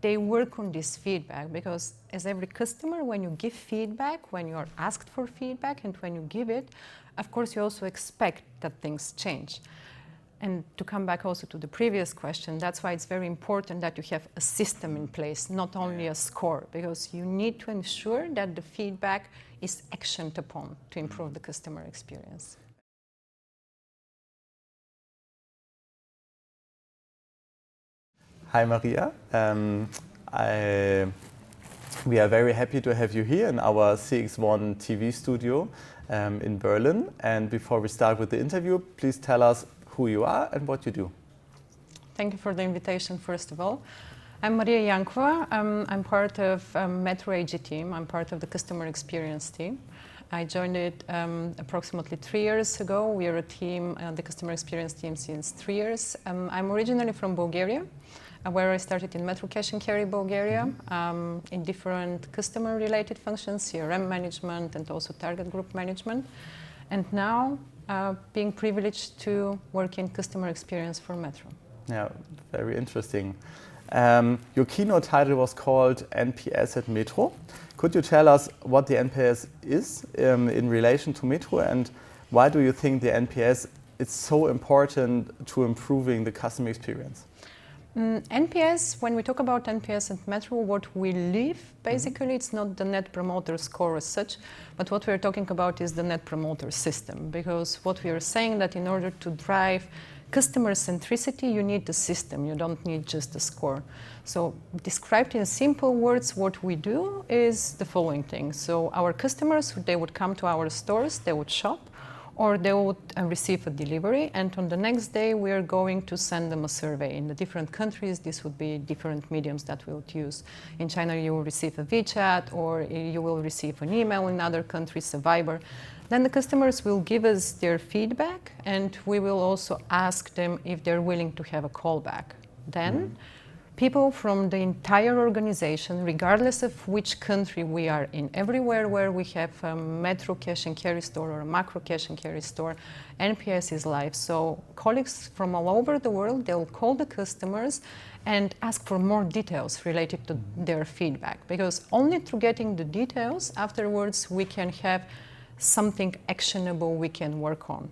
they work on this feedback because as every customer, when you give feedback, when you are asked for feedback and when you give it, of course you also expect that things change. And to come back also to the previous question, that's why it's very important that you have a system in place, not only a score, because you need to ensure that the feedback is actioned upon to improve the customer experience. Hi Maria, we are very happy to have you here in our CX1 TV studio in Berlin. And before we start with the interview, please tell us who you are and what you do. Thank you for the invitation, first of all. I'm Maria Iankova. I'm part of Metro AG team. I'm part of the customer experience team. I joined it approximately 3 years ago. We are a team, the customer experience team, since 3 years. I'm originally from Bulgaria, where I started in Metro Cash and Carry Bulgaria in different customer-related functions, CRM management and also target group management. And now being privileged to work in customer experience for Metro. Yeah, very interesting. Your keynote title was called NPS at Metro. Could you tell us what the NPS is in relation to Metro, and why do you think the NPS is so important to improving the customer experience? NPS, when we talk about NPS at Metro, what we live, basically, it's not the Net Promoter Score as such, but what we're talking about is the Net Promoter System. Because what we are saying that in order to drive customer centricity, you need the system, you don't need just the score. So described in simple words, what we do is the following thing. So our customers, they would come to our stores, they would shop, or they would receive a delivery, and on the next day we are going to send them a survey. In the different countries, this would be different mediums that we would use. In China, you will receive a WeChat, or you will receive an email. In other countries, a Viber. Then the customers will give us their feedback, and we will also ask them if they're willing to have a callback. Then people from the entire organization, regardless of which country we are in, everywhere where we have a Metro Cash and Carry store or a Macro Cash and Carry store, NPS is live. So colleagues from all over the world, they'll call the customers and ask for more details related to their feedback. Because only through getting the details, afterwards we can have something actionable we can work on.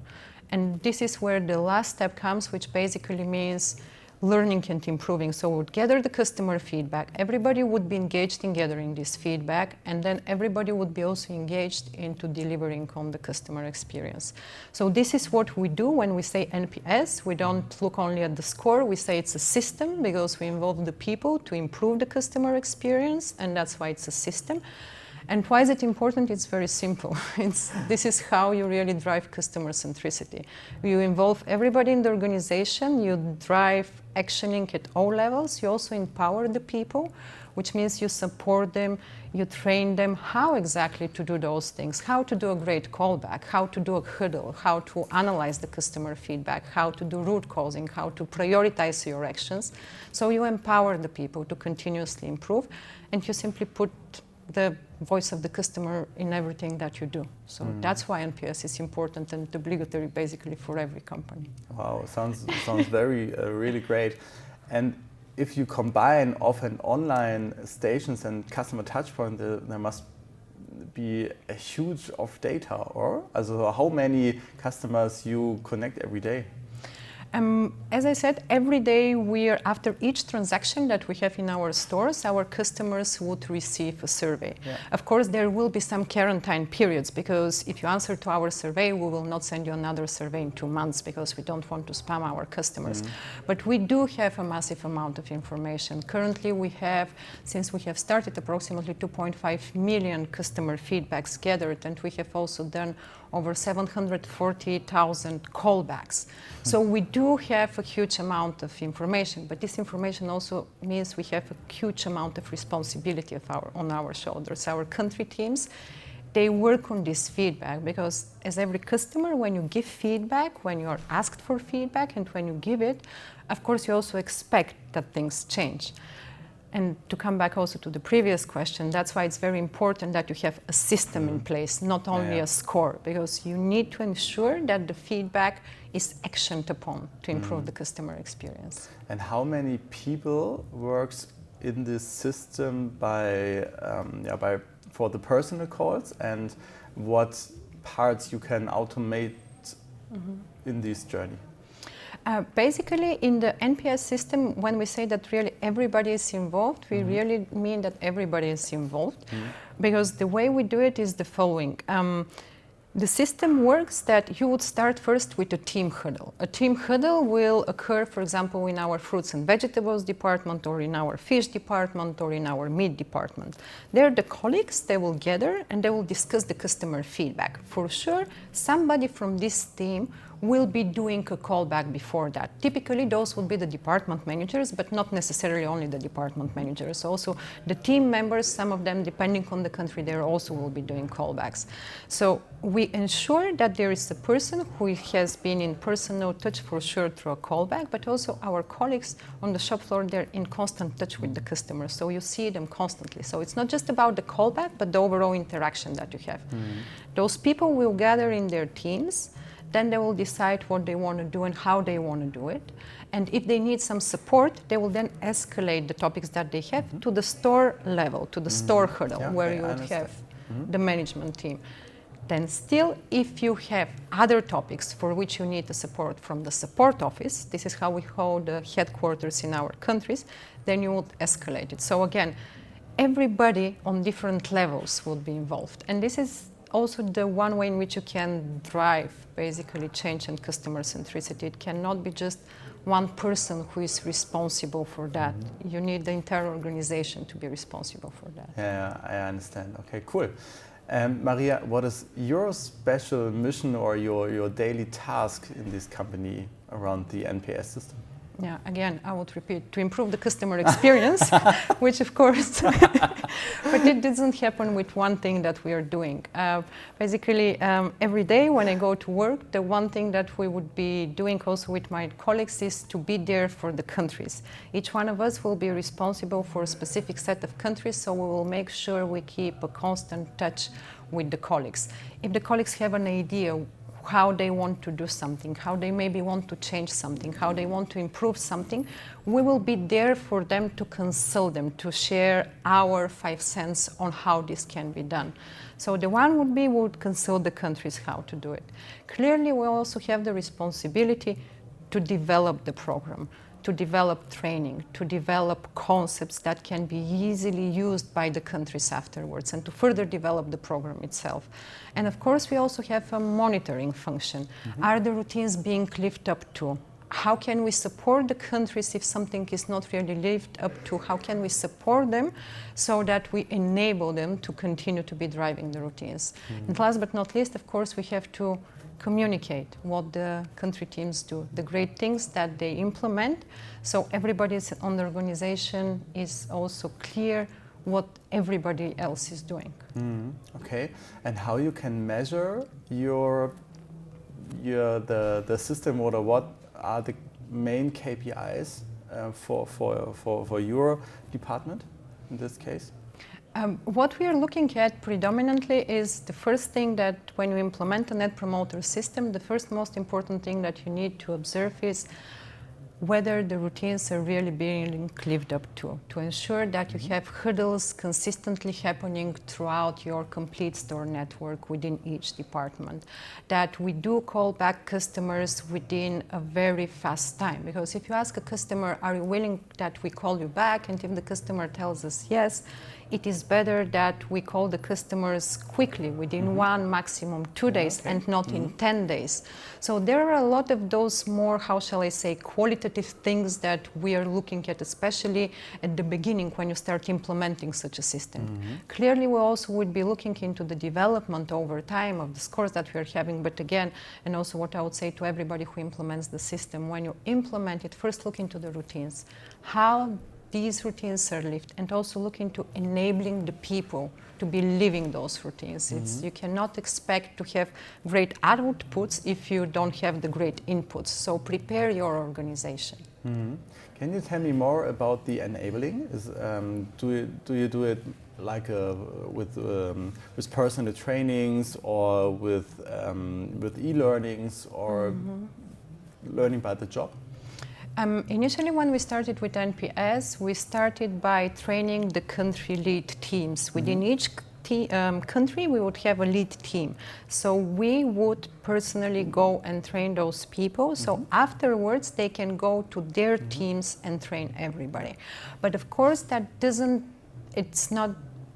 And this is where the last step comes, which basically means learning and improving. So we would gather the customer feedback, everybody would be engaged in gathering this feedback, and then everybody would be also engaged into delivering on the customer experience. So this is what we do when we say NPS. We don't look only at the score, we say it's a system because we involve the people to improve the customer experience, and that's why it's a system. And why is it important? It's very simple. This is how you really drive customer centricity. You involve everybody in the organization, you drive actioning at all levels, you also empower the people, which means you support them, you train them how exactly to do those things, how to do a great callback, how to do a huddle, how to analyze the customer feedback, how to do root causing, how to prioritize your actions. So you empower the people to continuously improve, and you simply put the voice of the customer in everything that you do. So that's why NPS is important and obligatory basically for every company. Wow, sounds very really great. And if you combine off and online stations and customer touchpoint, there must be a huge of data, or also how many customers you connect every day? As I said, every day after each transaction that we have in our stores, our customers would receive a survey. Yeah. Of course, there will be some quarantine periods, because if you answer to our survey, we will not send you another survey in 2 months, because we don't want to spam our customers. But we do have a massive amount of information. Currently, we have, since we have started, approximately 2.5 million customer feedbacks gathered, and we have also done over 740,000 callbacks. So we do have a huge amount of information, but this information also means we have a huge amount of responsibility on our shoulders. Our country teams, they work on this feedback, because as every customer, when you give feedback, when you are asked for feedback, and when you give it, of course you also expect that things change. And to come back also to the previous question, that's why it's very important that you have a system in place, not only a score, because you need to ensure that the feedback is actioned upon to improve the customer experience. And how many people works in this system for the personal calls, and what parts you can automate in this journey? Basically, in the NPS system, when we say that really everybody is involved, we really mean that everybody is involved, because the way we do it is the following. The system works that you would start first with a team huddle. A team huddle will occur, for example, in our fruits and vegetables department, or in our fish department, or in our meat department. There, the colleagues, they will gather and they will discuss the customer feedback. For sure, somebody from this team will be doing a callback before that. Typically, those would be the department managers, but not necessarily only the department managers. Also, the team members, some of them, depending on the country, they also will be doing callbacks. So we ensure that there is a person who has been in personal touch for sure through a callback, but also our colleagues on the shop floor, they're in constant touch with the customers. So you see them constantly. So it's not just about the callback, but the overall interaction that you have. Those people will gather in their teams. Then they will decide what they want to do and how they want to do it. And if they need some support, they will then escalate the topics that they have to the store level, to the store huddle, where you would have the management team. Then still, if you have other topics for which you need the support from the support office, this is how we hold the headquarters in our countries, then you would escalate it. So again, everybody on different levels would be involved. And this is also the one way in which you can drive basically change and customer centricity. It cannot be just one person who is responsible for that. You need the entire organization to be responsible for that. Yeah, I understand. Okay, cool. Maria, what is your special mission or your daily task in this company around the NPS system? Yeah, again, I would repeat, to improve the customer experience, which of course, but it doesn't happen with one thing that we are doing. Basically, every day when I go to work, the one thing that we would be doing also with my colleagues is to be there for the countries. Each one of us will be responsible for a specific set of countries, so we will make sure we keep a constant touch with the colleagues. If the colleagues have an idea how they want to do something, how they maybe want to change something, how they want to improve something, we will be there for them to consult them, to share our 5 cents on how this can be done. So the one would be we would consult the countries how to do it. Clearly, we also have the responsibility to develop the program, to develop training, to develop concepts that can be easily used by the countries afterwards, and to further develop the program itself. And of course, we also have a monitoring function. Are the routines being lived up to? How can we support the countries if something is not really lived up to? How can we support them so that we enable them to continue to be driving the routines? And last but not least, of course, we have to communicate what the country teams do, the great things that they implement, so everybody on the organization is also clear what everybody else is doing. Okay, and how you can measure the system, or what are the main KPIs for your department in this case? What we are looking at predominantly is the first thing that when you implement a Net Promoter system, the first most important thing that you need to observe is whether the routines are really being lived up to ensure that you have huddles consistently happening throughout your complete store network within each department, that we do call back customers within a very fast time. Because if you ask a customer, are you willing that we call you back? And if the customer tells us yes, it is better that we call the customers quickly, within 1, maximum 2 days, and not in 10 days. So there are a lot of those more, how shall I say, qualitative things that we are looking at, especially at the beginning when you start implementing such a system. Clearly, we also would be looking into the development over time of the scores that we are having, but again, and also what I would say to everybody who implements the system, when you implement it, first look into the routines. How these routines are lived, and also look into enabling the people to be living those routines. You cannot expect to have great outputs if you don't have the great inputs. So prepare your organization. Can you tell me more about the enabling? Do you do it like with personal trainings, or with e-learnings, or learning by the job? Initially, when we started with NPS, we started by training the country lead teams. Within each country, we would have a lead team. So we would personally go and train those people. So afterwards, they can go to their teams and train everybody. But of course, it's not,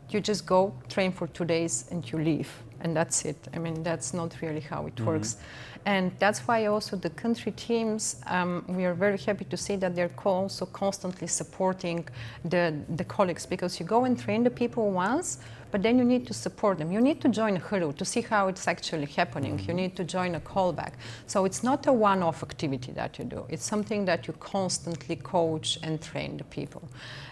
you just go, train for 2 days, and you leave. And that's it. I mean, that's not really how it works. And that's why also the country teams, we are very happy to see that they're also constantly supporting the colleagues, because you go and train the people once, but then you need to support them. You need to join a huddle to see how it's actually happening. You need to join a callback. So it's not a one-off activity that you do. It's something that you constantly coach and train the people.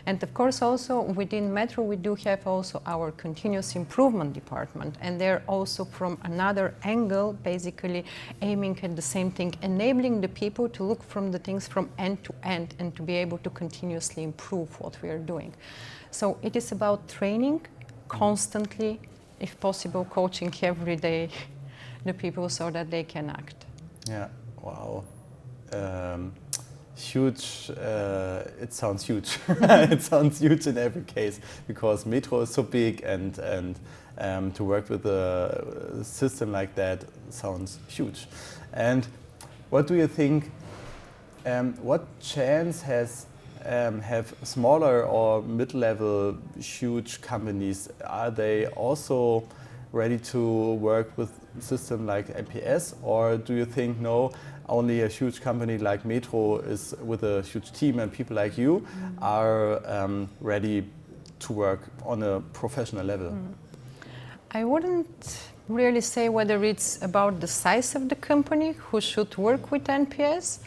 And of course also within Metro we do have also our continuous improvement department, and they're also from another angle basically aiming at the same thing, enabling the people to look from the things from end to end and to be able to continuously improve what we are doing. So it is about training constantly, if possible, coaching every day the people so that they can act. Yeah, wow. Huge, it sounds huge. It sounds huge in every case, because Metro is so big, and to work with a system like that sounds huge. And what do you think, what chance have smaller or mid-level huge companies? Are they also ready to work with a system like NPS, or do you think no, only a huge company like Metro is with a huge team and people like you are ready to work on a professional level? I wouldn't really say whether it's about the size of the company who should work with NPS.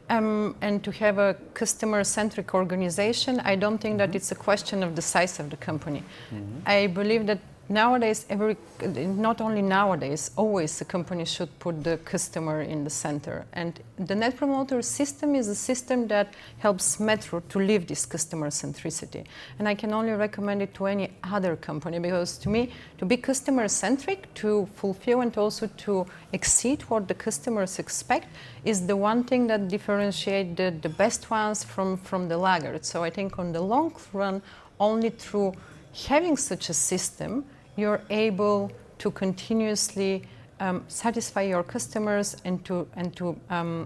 And to have a customer-centric organization, I don't think that it's a question of the size of the company. I believe that nowadays, not only nowadays, always a company should put the customer in the center. And the Net Promoter system is a system that helps Metro to live this customer centricity. And I can only recommend it to any other company, because to me, to be customer-centric, to fulfill and also to exceed what the customers expect is the one thing that differentiates the best ones from the laggards. So I think on the long run, only through having such a system, you're able to continuously satisfy your customers and to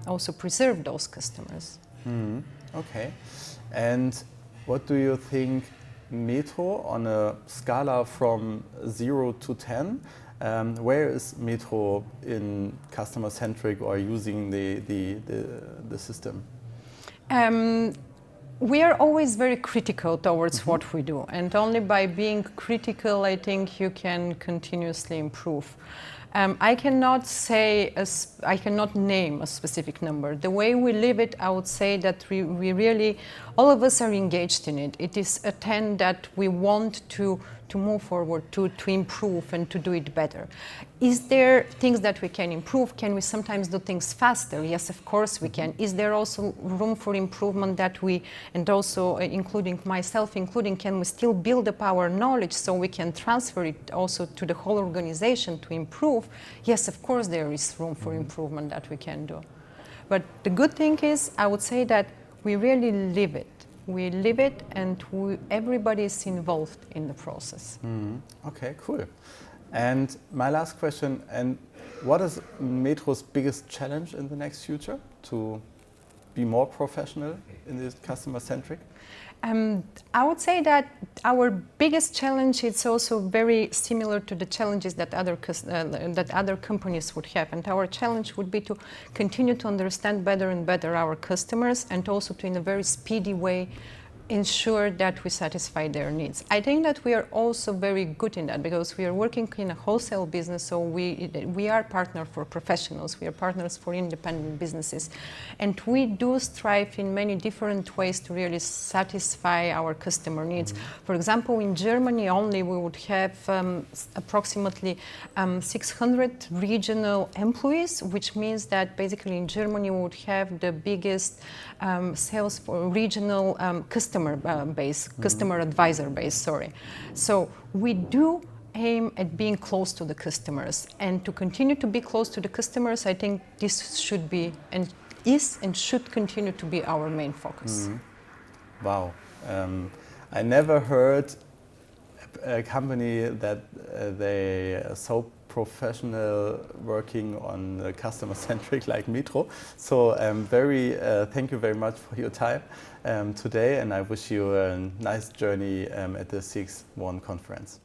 also preserve those customers. Okay. And what do you think Metro on a scala from 0 to 10? Where is Metro in customer-centric or using the system? We are always very critical towards what we do, and only by being critical, I think you can continuously improve. I cannot name a specific number. The way we live it, I would say that we really, all of us are engaged in it. It is a 10 that we want to move forward, to improve and to do it better. Is there things that we can improve? Can we sometimes do things faster? Yes, of course we can. Is there also room for improvement that we, and also including myself, can we still build up our knowledge so we can transfer it also to the whole organization to improve? Yes, of course there is room for improvement that we can do. But the good thing is, I would say that we really live it. We live it, and everybody is involved in the process. Okay, cool. And my last question, and what is Metro's biggest challenge in the next future to be more professional in this customer-centric? I would say that our biggest challenge is also very similar to the challenges that other companies would have. And our challenge would be to continue to understand better and better our customers, and also to, in a very speedy way, ensure that we satisfy their needs. I think that we are also very good in that, because we are working in a wholesale business, so we are partner for professionals, we are partners for independent businesses, and we do strive in many different ways to really satisfy our customer needs. For example, in Germany only we would have approximately 600 regional employees, which means that basically in Germany we would have the biggest sales for regional customer advisor base, sorry. So we do aim at being close to the customers, and to continue to be close to the customers, I think this should be and is and should continue to be our main focus. Wow. I never heard a company that they are so professional working on customer-centric like Metro. So thank you very much for your time today, and I wish you a nice journey at the CX1 conference.